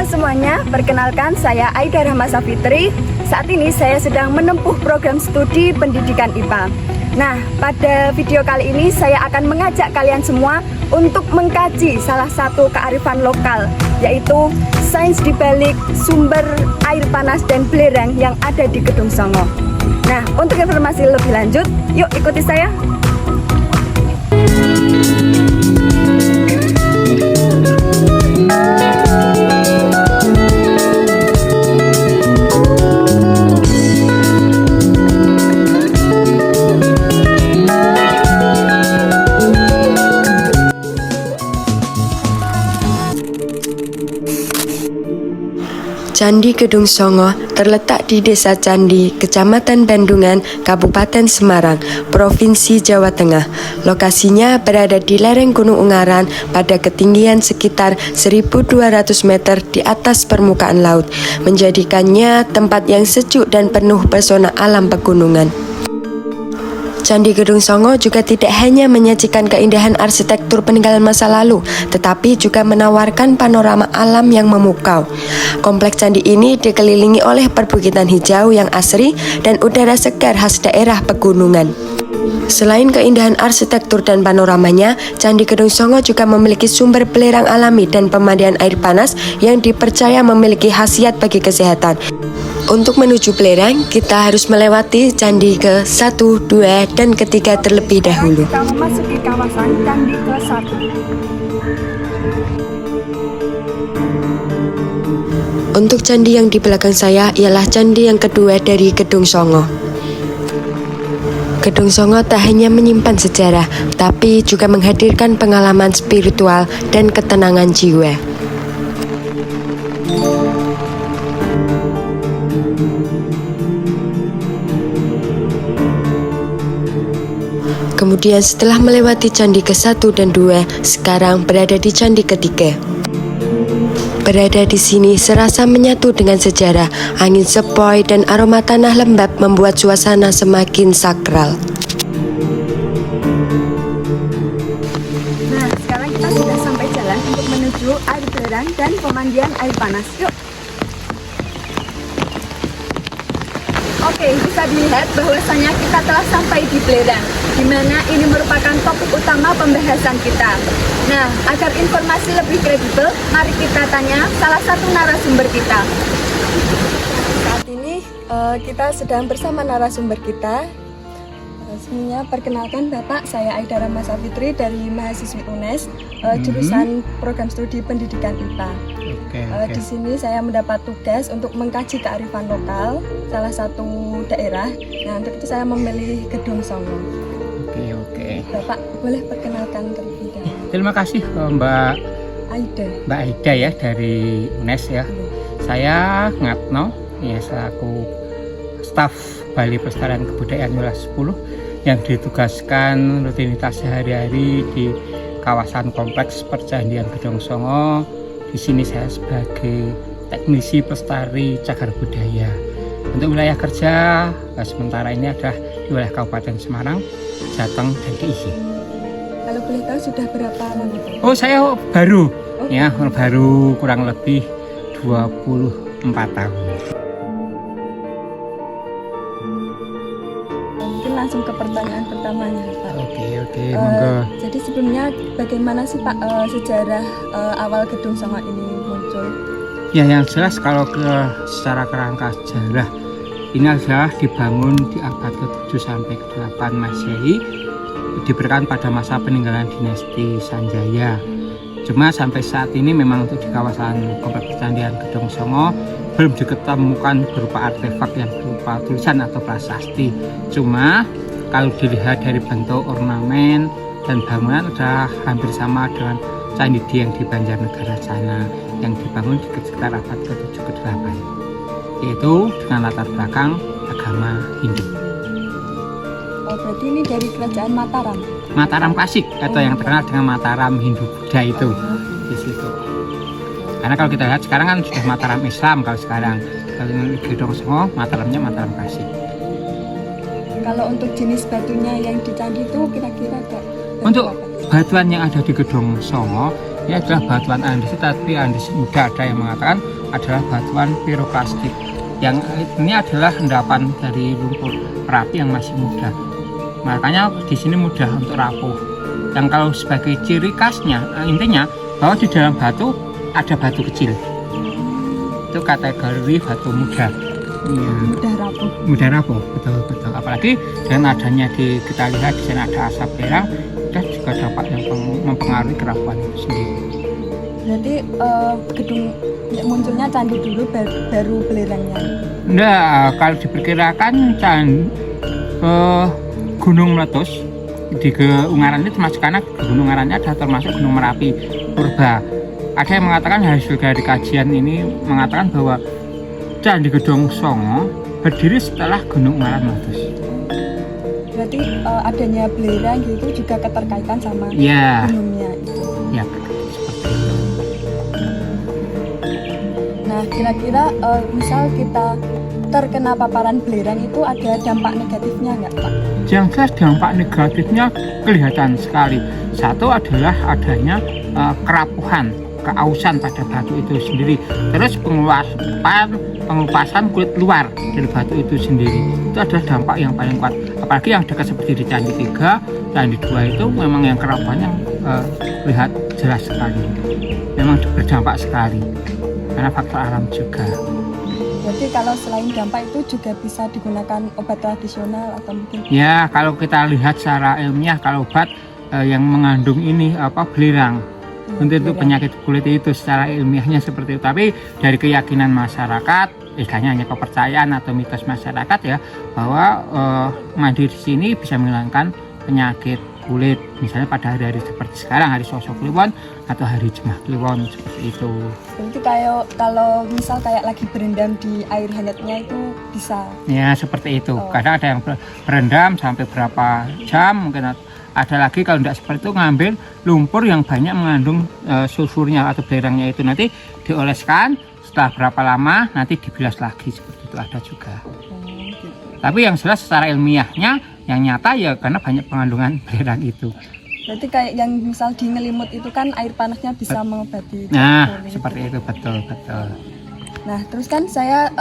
Halo semuanya, perkenalkan saya Aida Rahma Safitri. Saat ini saya sedang menempuh program studi pendidikan IPA. Nah, pada video kali ini saya akan mengajak kalian semua untuk mengkaji salah satu kearifan lokal, yaitu sains dibalik sumber air panas dan belerang yang ada di Gedung Songo. Nah, untuk informasi lebih lanjut, yuk ikuti saya. Candi Gedung Songo terletak di Desa Candi, Kecamatan Bandungan, Kabupaten Semarang, Provinsi Jawa Tengah. Lokasinya berada di lereng Gunung Ungaran pada ketinggian sekitar 1.200 meter di atas permukaan laut, menjadikannya tempat yang sejuk dan penuh pesona alam pegunungan. Candi Gedung Songo juga tidak hanya menyajikan keindahan arsitektur peninggalan masa lalu, tetapi juga menawarkan panorama alam yang memukau. Kompleks candi ini dikelilingi oleh perbukitan hijau yang asri dan udara segar khas daerah pegunungan. Selain keindahan arsitektur dan panoramanya, Candi Gedung Songo juga memiliki sumber belerang alami dan pemandian air panas yang dipercaya memiliki khasiat bagi kesehatan. Untuk menuju belerang, kita harus melewati candi ke-1, 2, dan ketiga terlebih dahulu. Kita memasuki kawasan Candi ke-1. Untuk candi yang di belakang saya ialah candi yang kedua dari Gedung Songo. Gedung Songo tak hanya menyimpan sejarah, tapi juga menghadirkan pengalaman spiritual dan ketenangan jiwa. Kemudian setelah melewati candi ke-1 dan 2, sekarang berada di candi ketiga. Berada di sini serasa menyatu dengan sejarah, angin sepoi dan aroma tanah lembab membuat suasana semakin sakral. Nah, sekarang kita sudah sampai jalan untuk menuju air belerang dan pemandian air panas. Yuk. Oke, bisa dilihat bahwasanya kita telah sampai di belerang, di mana ini merupakan topik utama pembahasan kita. Nah, agar informasi lebih kredibel, mari kita tanya salah satu narasumber kita. Saat ini kita sedang bersama narasumber kita. Sebelumnya perkenalkan Bapak, saya Aida Rahma Safitri dari mahasiswi UNES, jurusan program studi pendidikan IPA. Di sini saya mendapat tugas untuk mengkaji kearifan lokal salah satu daerah. Nah, untuk itu saya memilih Gedung Songo. Bapak boleh perkenalkan terlebih dahulu. Terima kasih Mbak Aida ya dari UNES ya. Saya Ngatno ya, selaku staf Balai Pelestarian Kebudayaan Wilayah 10 yang ditugaskan rutinitas sehari-hari di kawasan kompleks Percandian Gedong Songo. Di sini saya sebagai teknisi pelestari cagar budaya. Untuk wilayah kerja sementara ini adalah di wilayah Kabupaten Semarang, Jateng, dan DIY. Kalau boleh tahu sudah berapa lama? Oh, saya baru kurang lebih 24 tahun. Langsung ke pertanyaan pertamanya, Pak. Oke, monggo. Jadi sebelumnya bagaimana sih Pak sejarah awal Gedung Songo ini muncul? Ya, yang jelas kalau secara kerangka sejarah ini adalah dibangun di abad ke-7 sampai ke-8 Masehi, diberikan pada masa peninggalan dinasti Sanjaya. Cuma sampai saat ini memang untuk di kawasan kompleks Percandian Gedong Songo belum diketemukan berupa artefak yang berupa tulisan atau prasasti. Cuma kalau dilihat dari bentuk ornamen dan bangunan sudah hampir sama dengan Candi Dieng di Banjarnegara sana yang dibangun di sekitar abad ke-7 ke-8, yaitu dengan latar belakang agama Hindu. Oh, berarti ini dari kerajaan Mataram. Mataram klasik atau yang terkenal dengan Mataram Hindu Buddha itu di situ. Karena kalau kita lihat sekarang kan sudah Mataram Islam, kalau sekarang Gedong Songo Mataramnya Mataram klasik. Kalau untuk jenis batunya yang di candi itu kira-kira untuk batuan yang ada di Gedong Songo Ini adalah batuan andesit, tapi andesit muda. Ada yang mengatakan adalah batuan piroklastik. Yang ini adalah endapan dari lumpur Merapi yang masih muda. Makanya di sini mudah untuk rapuh. Yang kalau sebagai ciri khasnya, intinya bahwa di dalam batu ada batu kecil. Itu kategori batu muda. Ya. Mudah rapuh, betul. Apalagi dengan adanya kita lihat di sana ada asap belerang, dan juga dapat yang mempengaruhi kerapuhan itu sendiri. Berarti gedung munculnya candi dulu baru belerangnya. Nah, kalau diperkirakan gunung meletus di Ungaran ini termasuk, karena gunung Ungarannya adalah termasuk gunung Merapi purba. Ada yang mengatakan hasil dari kajian ini mengatakan bahwa Candi Gedong Songo berdiri setelah gunung Ungaran meletus. Berarti adanya belerang gitu juga keterkaitan sama Ya. gunungnya itu. Ya, seperti itu. Nah, kira-kira misal kita terkena paparan belerang itu ada dampak negatifnya nggak, Pak? Yang jelas dampak negatifnya kelihatan sekali. Satu adalah adanya kerapuhan, keausan pada batu itu sendiri. Terus pengelupasan kulit luar dari batu itu sendiri. Itu adalah dampak yang paling kuat. Apalagi yang dekat seperti di Candi 3, Candi 2 itu memang yang kerapuhannya lihat jelas sekali. Memang berdampak sekali. Karena faktor alam juga. Berarti kalau selain dampak itu juga bisa digunakan obat tradisional atau mungkin? Ya, kalau kita lihat secara ilmiah, kalau obat yang mengandung ini belerang. Untuk penyakit kulit itu secara ilmiahnya seperti itu. Tapi dari keyakinan masyarakat, istilahnya hanya kepercayaan atau mitos masyarakat ya, bahwa mandi di sini bisa menghilangkan penyakit kulit. Misalnya pada hari-hari seperti sekarang, hari Selasa Kliwon atau hari Jemah Kliwon, seperti itu. Berarti kalau misal kayak lagi berendam di air hangatnya itu bisa? Ya, seperti itu. Kadang ada yang berendam sampai berapa jam, mungkin ada lagi kalau tidak seperti itu ngambil lumpur yang banyak mengandung sulfurnya atau belerangnya itu, nanti dioleskan, setelah berapa lama nanti dibilas lagi, seperti itu ada juga. Gitu. Tapi yang jelas secara ilmiahnya yang nyata ya karena banyak pengandungan belerang itu. Berarti kayak yang misal di ngelimut itu kan air panasnya bisa mengobati. Nah, seperti itu, betul. Nah, terus kan saya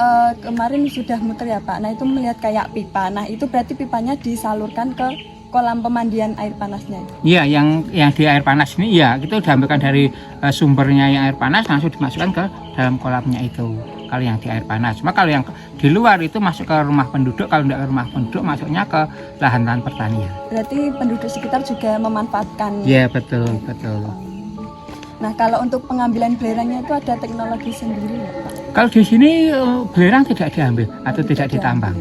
kemarin sudah muter ya Pak. Nah, itu melihat kayak pipa. Nah, itu berarti pipanya disalurkan ke kolam pemandian air panasnya. Iya, yang di air panas ini ya itu diambilkan dari sumbernya yang air panas langsung dimasukkan ke dalam kolamnya itu. Kalau yang di air panas, cuma kalau yang di luar itu masuk ke rumah penduduk. Kalau tidak ke rumah penduduk, masuknya ke lahan-lahan pertanian. Berarti penduduk sekitar juga memanfaatkan. Iya, betul. Nah, kalau untuk pengambilan belerangnya itu ada teknologi sendiri ya Pak? Kalau di sini belerang tidak diambil atau tidak ditambang.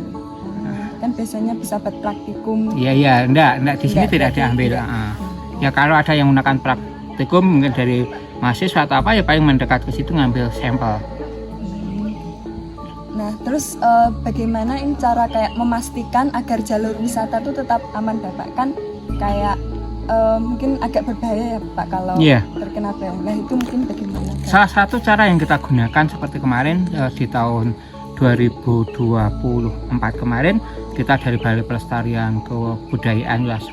Kan biasanya bisa buat praktikum. Iya, enggak di sini tidak diambil. Ya kalau ada yang menggunakan praktikum mungkin dari mahasiswa atau apa ya paling mendekat ke situ ngambil sampel. Nah, terus bagaimana ini cara kayak memastikan agar jalur wisata itu tetap aman Bapak? Kan kayak mungkin agak berbahaya ya Pak kalau terkena belerang. Nah, itu mungkin bagaimana? Salah satu cara yang kita gunakan seperti kemarin di tahun 2024 kemarin, kita dari Balai Pelestarian Kebudayaan Wilayah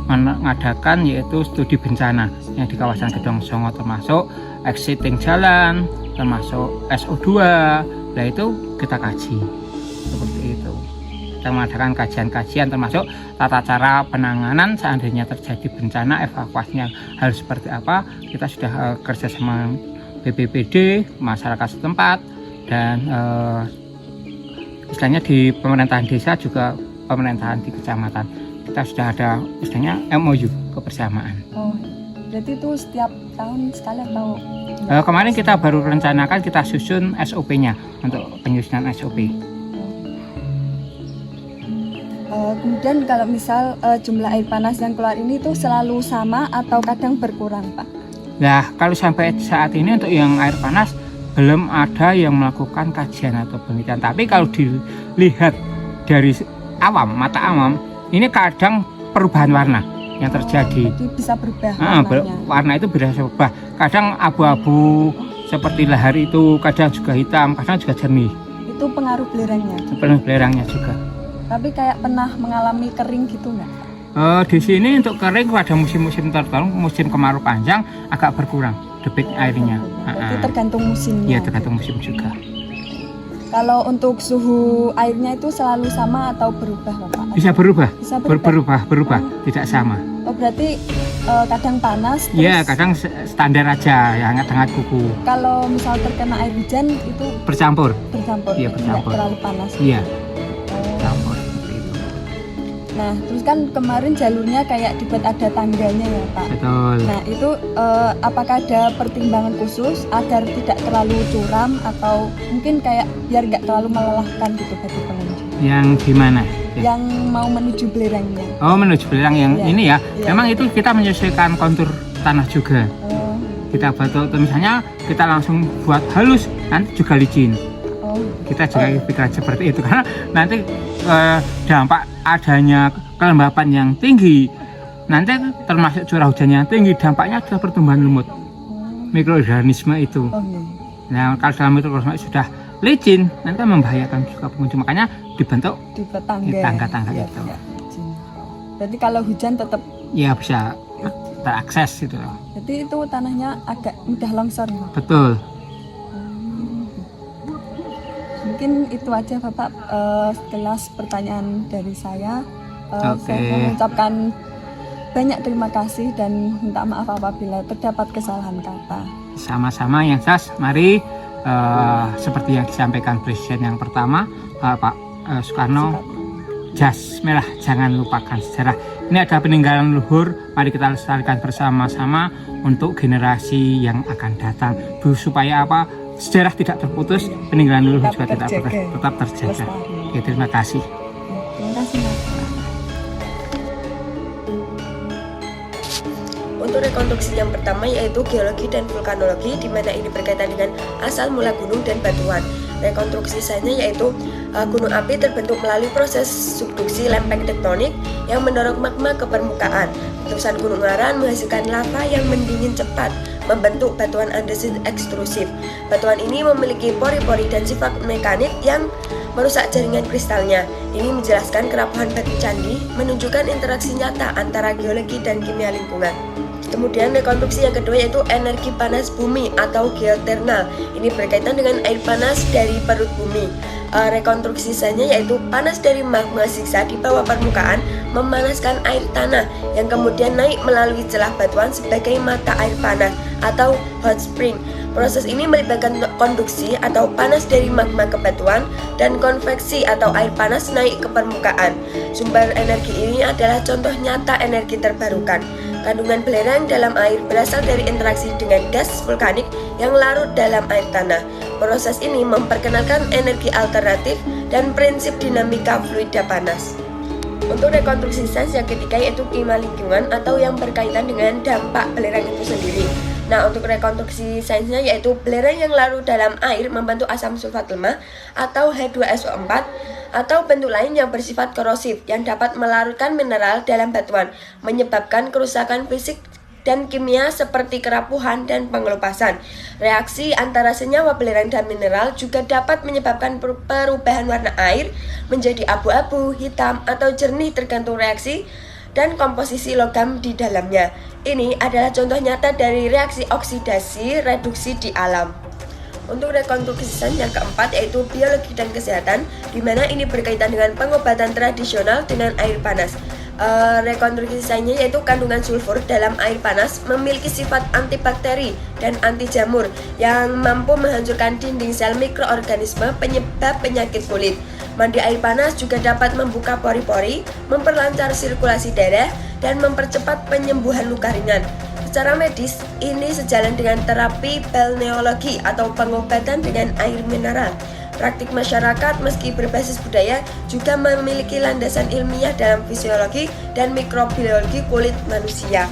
10 mengadakan yaitu studi bencana yang di kawasan Gedong Songo, termasuk exiting jalan, termasuk SO2. Nah itu kita kaji seperti itu. Kita mengadakan kajian-kajian termasuk tata cara penanganan seandainya terjadi bencana, evakuasinya harus seperti apa. Kita sudah kerjasama BPBD, masyarakat setempat, dan istilahnya di pemerintahan desa juga pemerintahan di kecamatan. Kita sudah ada istilahnya MOU, kebersamaan. Oh, berarti itu setiap tahun sekali atau? Kemarin kita baru rencanakan, kita susun SOP-nya untuk penyusunan SOP. Kemudian kalau misal jumlah air panas yang keluar ini tuh selalu sama atau kadang berkurang Pak? Nah, kalau sampai saat ini untuk yang air panas belum ada yang melakukan kajian atau penelitian. Tapi kalau dilihat dari mata awam, ini kadang perubahan warna yang terjadi. Jadi bisa berubah warnanya. Warna itu bisa berubah. Kadang abu-abu seperti lahar itu, kadang juga hitam, kadang juga jernih. Itu pengaruh belerangnya? Pengaruh belerangnya juga. Tapi kayak pernah mengalami kering gitu nggak? Di sini untuk kering pada musim-musim tertentu, musim kemarau panjang agak berkurang debit airnya. Berarti tergantung musimnya. Iya, tergantung musim juga. Kalau untuk suhu airnya itu selalu sama atau berubah, Bapak? Bisa berubah, Bisa berubah. tidak sama. Oh, berarti kadang panas. Iya, terus kadang standar aja, ya hangat-hangat kuku. kalau misal terkena air hujan itu Bercampur. bercampur, Iya, tidak bercampur. terlalu panas. Iya, Oh. campur seperti itu. Nah, terus kan kemarin jalurnya kayak dibuat ada tangganya ya, Pak. Betul. Nah, itu apakah ada pertimbangan khusus agar tidak terlalu curam atau mungkin kayak biar nggak terlalu melelahkan gitu bagi pengunjung Yang gimana? Ya. yang mau menuju belerangnya? Oh, menuju belerang yang Iya. ini ya. Iya. Memang itu kita menyesuaikan kontur tanah juga. Oh, Kita buat misalnya kita langsung buat halus, nanti juga licin. oh, Kita juga pikiran seperti itu karena nanti dampak adanya kelembapan yang tinggi, nanti termasuk curah hujan yang tinggi, dampaknya adalah pertumbuhan lumut mikroorganisme itu. oh, iya. Nah, kalau dalam mikroorganisme sudah licin, nanti membahayakan juga pengunjung. Makanya dibentuk Dibuat tangga. di tangga-tangga Ya, itu. ya. Berarti kalau hujan tetap, Ya bisa terakses gitu loh. berarti itu tanahnya agak mudah longsor. Pak. Betul. Mungkin itu aja Bapak sekelas pertanyaan dari saya. Oke. Saya mengucapkan banyak terima kasih dan minta maaf apabila terdapat kesalahan kata. Sama-sama yang jelas, mari seperti yang disampaikan Presiden yang pertama, Pak Soekarno, jas merah jangan lupakan sejarah. Ini ada peninggalan luhur, mari kita lestarikan bersama-sama untuk generasi yang akan datang. Supaya apa? Sejarah tidak terputus, peninggalan luhur Tetap juga terjaga. tetap terjaga. Lestari. Ya, terima kasih. Terima kasih Mas. Untuk rekonstruksi yang pertama yaitu geologi dan vulkanologi, di mana ini berkaitan dengan asal mula gunung dan batuan. Rekonstruksi sainsnya yaitu gunung api terbentuk melalui proses subduksi lempeng tektonik yang mendorong magma ke permukaan. Letusan gunung aran menghasilkan lava yang mendingin cepat, membentuk batuan andesit ekstrusif. Batuan ini memiliki pori-pori dan sifat mekanik yang merusak jaringan kristalnya. Ini menjelaskan kerapuhan batu candi, menunjukkan interaksi nyata antara geologi dan kimia lingkungan. Kemudian rekonstruksi yang kedua yaitu energi panas bumi atau geothermal. Ini berkaitan dengan air panas dari perut bumi. Rekonstruksi sainsnya yaitu panas dari magma siksa di bawah permukaan memanaskan air tanah yang kemudian naik melalui celah batuan sebagai mata air panas atau hot spring. Proses ini melibatkan konduksi atau panas dari magma ke batuan dan konveksi atau air panas naik ke permukaan. Sumber energi ini adalah contoh nyata energi terbarukan. Kandungan belerang dalam air berasal dari interaksi dengan gas vulkanik yang larut dalam air tanah. Proses ini memperkenalkan energi alternatif dan prinsip dinamika fluida panas. Untuk rekonstruksi sains yang ketiga yaitu kimia lingkungan atau yang berkaitan dengan dampak belerang itu sendiri. Nah, untuk rekonstruksi sainsnya yaitu belerang yang larut dalam air membentuk asam sulfat lemah atau H2SO4 atau bentuk lain yang bersifat korosif yang dapat melarutkan mineral dalam batuan, menyebabkan kerusakan fisik dan kimia seperti kerapuhan dan pengelupasan. Reaksi antara senyawa belerang dan mineral juga dapat menyebabkan perubahan warna air menjadi abu-abu, hitam, atau jernih tergantung reaksi dan komposisi logam di dalamnya. Ini adalah contoh nyata dari reaksi oksidasi reduksi di alam. Untuk rekonstruksi sains yang keempat yaitu biologi dan kesehatan, di mana ini berkaitan dengan pengobatan tradisional dengan air panas. Rekonstruksi sainsnya yaitu kandungan sulfur dalam air panas memiliki sifat antibakteri dan anti jamur yang mampu menghancurkan dinding sel mikroorganisme penyebab penyakit kulit. Mandi air panas juga dapat membuka pori-pori, memperlancar sirkulasi darah, dan mempercepat penyembuhan luka ringan. Secara medis, ini sejalan dengan terapi balneologi atau pengobatan dengan air mineral. Praktik masyarakat meski berbasis budaya juga memiliki landasan ilmiah dalam fisiologi dan mikrobiologi kulit manusia.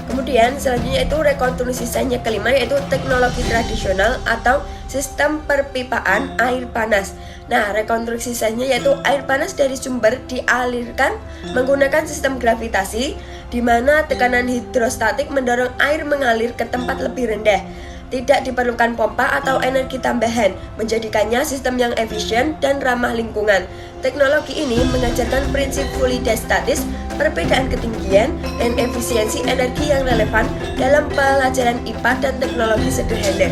Kemudian selanjutnya itu rekonstruksi sains yang kelima yaitu teknologi tradisional atau sistem perpipaan air panas. Nah, rekonstruksi sainsnya yaitu air panas dari sumber dialirkan menggunakan sistem gravitasi di mana tekanan hidrostatik mendorong air mengalir ke tempat lebih rendah. Tidak diperlukan pompa atau energi tambahan, menjadikannya sistem yang efisien dan ramah lingkungan. Teknologi ini mengajarkan prinsip fluidistatis perbedaan ketinggian, dan efisiensi energi yang relevan dalam pelajaran IPA dan teknologi sederhana.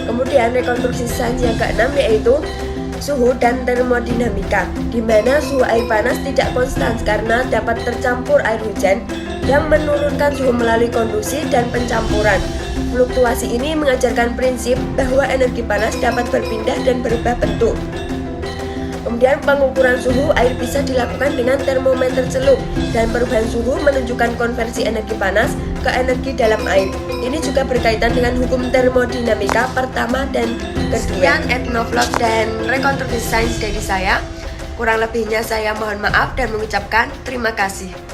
Kemudian rekonstruksi sains yang keenam yaitu suhu dan termodinamika, di mana suhu air panas tidak konstan karena dapat tercampur air hujan yang menurunkan suhu melalui konduksi dan pencampuran. Fluktuasi ini mengajarkan prinsip bahwa energi panas dapat berpindah dan berubah bentuk. Kemudian pengukuran suhu air bisa dilakukan dengan termometer celup dan perubahan suhu menunjukkan konversi energi panas ke energi dalam air. Ini juga berkaitan dengan hukum termodinamika pertama dan kedua. Sekian etnovlog dan rekonstruksi sains dari saya. Kurang lebihnya saya mohon maaf dan mengucapkan terima kasih.